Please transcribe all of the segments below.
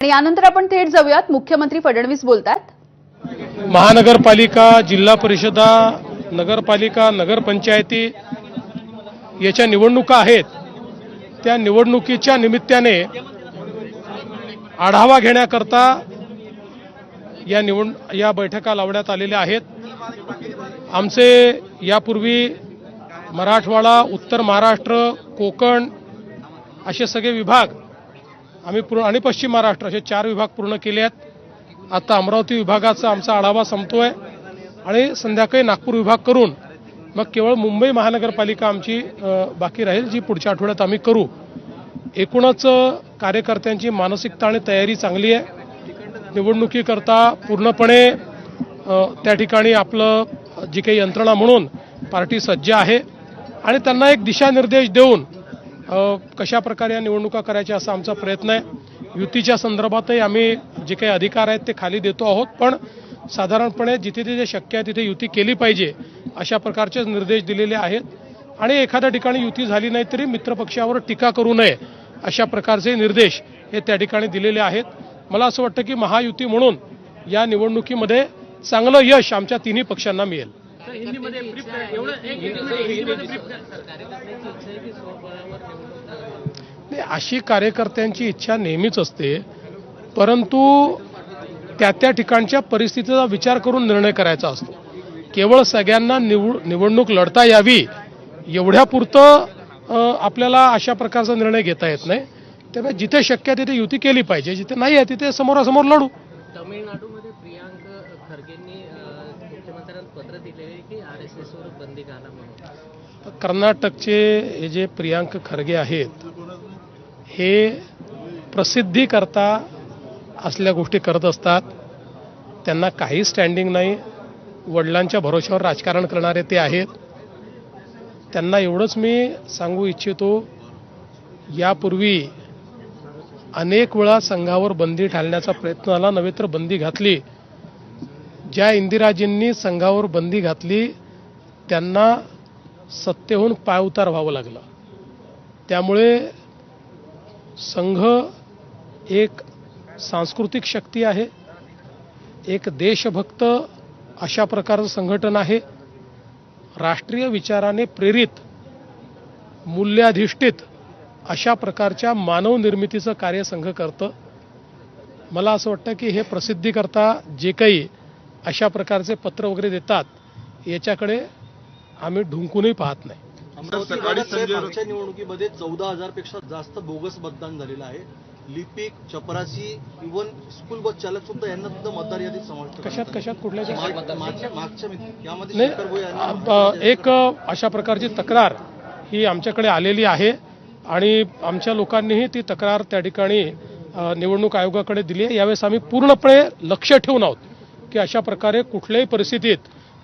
आणि यानंतर आपण थेट जाऊयात, मुख्यमंत्री फडणवीस बोलतात। महानगरपालिका, जिल्हा परिषदा, नगरपालिका, नगरपंचायती याच्या निवडणुका आहेत। त्या निवडणुकीच्या निमित्ताने आढावा घेण्याकरता या बैठका लावण्यात आलेल्या आहेत। आमचे यापूर्वी मराठवाडा, उत्तर महाराष्ट्र, कोकण असे सगळे विभाग आम्ही पूर्ण आणि पश्चिम महाराष्ट्र असे 4 विभाग पूर्ण केले आहेत। आता अमरावती विभागाचा आमचा आढावा संपतोय आणि संध्याकाळी नागपूर विभाग करून मग केवळ मुंबई महानगरपालिका आमची बाकी राहील, जी पुढच्या आठवड्यात आम्ही करू। एकूणच कार्यकर्त्यांची मानसिकता आणि तयारी चांगली आहे। निवडणुकीकरता पूर्णपणे त्या ठिकाणी आपलं जी काही यंत्रणा म्हणून पार्टी सज्ज आहे आणि त्यांना एक दिशानिर्देश देऊन कशा प्रकारे या निवडणुका करायच्या असा आमचा प्रयत्न आहे। युतीच्या संदर्भातही आम्ही जे काही अधिकार आहेत ते खाली देतो आहोत, पण साधारणपणे जिथे जिथे शक्य आहे तिथे युती केली पाहिजे अशा प्रकारचे निर्देश दिलेले आहेत। आणि एखाद्या ठिकाणी युती झाली नाही तरी मित्रपक्षावर टीका करू नये अशा प्रकारचे निर्देश हे त्या ठिकाणी दिलेले आहेत। मला असं वाटतं की महायुती म्हणून या निवडणुकीमध्ये चांगलं यश आमच्या तिन्ही पक्षांना मिळेल। अशी कार्यकर्त्यांची इच्छा नेहमीच असते, परंतु त्या ठिकाणच्या परिस्थितीचा विचार करून निर्णय करायचा असतो। केवळ सगळ्यांना निवडणूक लढता यावी एवढ्यापुरतं आपल्याला अशा प्रकारचा निर्णय घेता येत नाही। त्यामुळे जिथे शक्य आहे तिथे युती केली पाहिजे, जिथे नाही आहे तिथे समोरासमोर लढू। तमिळनाडूमध्ये प्रियांक खरगेंनी मुख्यमंत्र्यांना पत्र दिले की आरएसएसवर बंदी घाला म्हणून। कर्नाटकचे हे जे प्रियांक खरगे आहेत हे प्रसिद्धी करता असल्या गोष्टी करत असतात। त्यांना काही स्टँडिंग नाही, वडिलांच्या भरोश्यावर राजकारण करणारे ते आहेत। त्यांना एवढंच मी सांगू इच्छितो, यापूर्वी अनेक वेळा संघावर बंदी घालण्याचा प्रयत्न झाला, नव्हे तर बंदी घातली। ज्या इंदिराजींनी संघावर बंदी घातली त्यांना सत्तेहून पायउतार व्हावं लागलं। त्यामुळे संघ एक सांस्कृतिक शक्ती आहे, एक देशभक्त अशा प्रकारचं संघटन आहे। राष्ट्रीय विचाराने प्रेरित, मूल्याधिष्ठित अशा प्रकारच्या मानव निर्मितीचं कार्य संघ करतं। मला असं वाटतं की हे प्रसिद्धीकरता जे काही अशा प्रकारचे पत्र वगैरे देतात याच्याकडे आम्ही ढुंकूनही पाहत नाही। मागच्या निवडणुकीमध्ये 14,000 पेक्षा जास्त बोगस मतदान झालेलं आहे। लिपिक, चपरासी, इव्हन स्कूल बस चालक सुद्धा यांना सुद्धा मतदार यादीत समाविष्ट कशात कुठल्या यामध्ये एक अशा प्रकारची तक्रार ही आमच्याकडे आलेली आहे आणि आमच्या लोकांनीही ती तक्रार त्या ठिकाणी निवडणूक आयोगाकडे दिली आहे। यावेळेस आम्ही पूर्णपणे लक्ष ठेवून आहोत की अशा प्रकारे कुठल्याही परिस्थितीत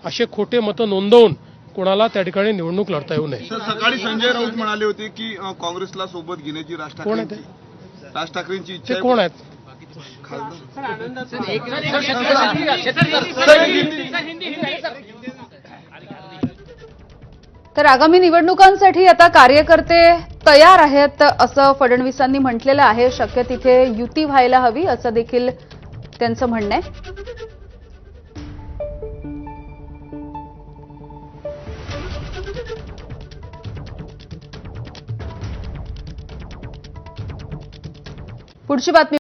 असे खोटे मतं नोंदवून कोणाला त्या ठिकाणी निवडणूक लढता येऊ नये। सकाळी संजय राऊत म्हणाले होते की काँग्रेसला सोबत घेण्याची राज ठाकरेंची इच्छा ते कोण आहेत? तर आगामी निवडणुकांसाठी आता कार्यकर्ते तयार आहेत असं फडणवीसांनी म्हटलेलं आहे। शक्य तिथे युती व्हायला हवी असं देखील त्यांचं म्हणणं आहे। पुढची बातमी